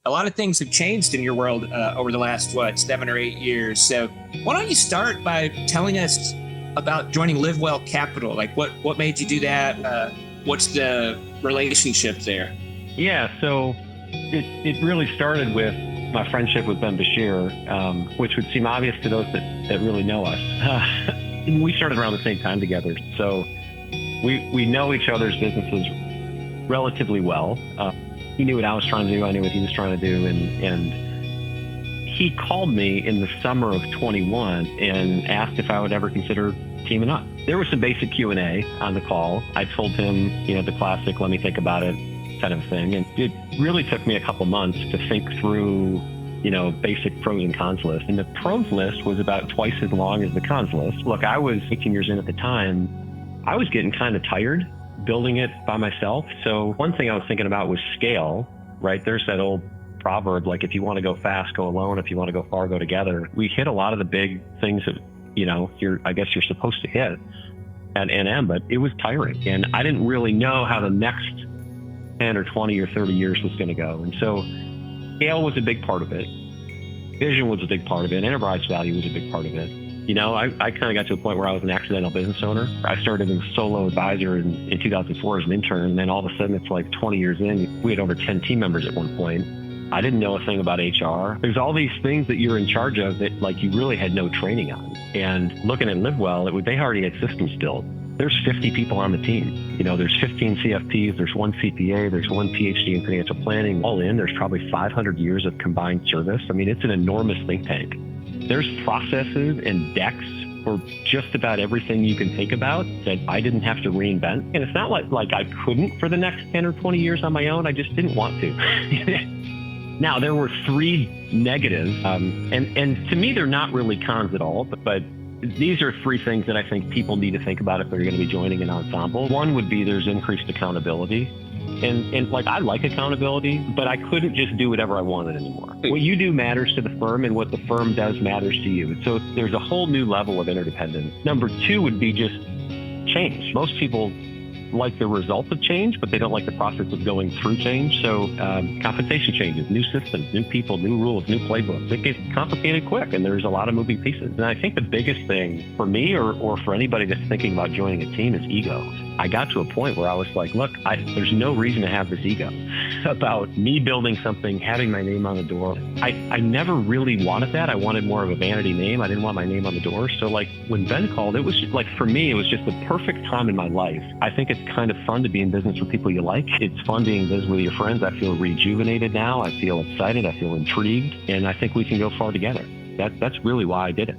a lot of things have changed in your world over the last, 7 or 8 years. So why don't you start by telling us about joining LiveWell Capital? Like what made you do that? What's the relationship there? Yeah, so it really started with my friendship with Ben Bashir, which would seem obvious to those that really know us. We started around the same time together, so we know each other's businesses relatively well. He knew what I was trying to do, I knew what he was trying to do, and he called me in the summer of 21 and asked if I would ever consider teaming up. There was some basic Q&A on the call. I told him, the classic, let me think about it kind of thing. And it really took me a couple months to think through, basic pros and cons list. And the pros list was about twice as long as the cons list. Look, I was 18 years in at the time. I was getting kind of tired building it by myself. So one thing I was thinking about was scale, right? There's that old proverb, like, if you want to go fast, go alone. If you want to go far, go together. We hit a lot of the big things that, you're supposed to hit at NM, but it was tiring. And I didn't really know how the next 10 or 20 or 30 years was going to go. And so scale was a big part of it. Vision was a big part of it. Enterprise value was a big part of it. I kind of got to a point where I was an accidental business owner. I started as a solo advisor in 2004 as an intern. And then all of a sudden it's like 20 years in, we had over 10 team members at one point. I didn't know a thing about HR. There's all these things that you're in charge of that you really had no training on. And looking at LiveWell, they already had systems built. There's 50 people on the team. There's 15 CFPs, there's one CPA, there's one PhD in financial planning. All in, there's probably 500 years of combined service. I mean, it's an enormous think tank. There's processes and decks for just about everything you can think about that I didn't have to reinvent. And it's not like I couldn't for the next 10 or 20 years on my own. I just didn't want to. Now, there were 3 negatives, and to me, they're not really cons at all, but these are 3 things that I think people need to think about if they're going to be joining an ensemble. One would be there's increased accountability. And I like accountability, but I couldn't just do whatever I wanted anymore. What you do matters to the firm, and what the firm does matters to you. So there's a whole new level of interdependence. Number 2 would be just change. Most people like the result of change, but they don't like the process of going through change. So compensation changes, new systems, new people, new rules, new playbooks. It gets complicated quick, and there's a lot of moving pieces. And I think the biggest thing for me or for anybody that's thinking about joining a team is ego. I got to a point where I was like, look, there's no reason to have this ego about me building something, having my name on the door. I never really wanted that. I wanted more of a vanity name. I didn't want my name on the door. So when Ben called, it was just for me, it was just the perfect time in my life. I think it's kind of fun to be in business with people you like. It's fun being in business with your friends. I feel rejuvenated now. I feel excited. I feel intrigued. And I think we can go far together. That's really why I did it.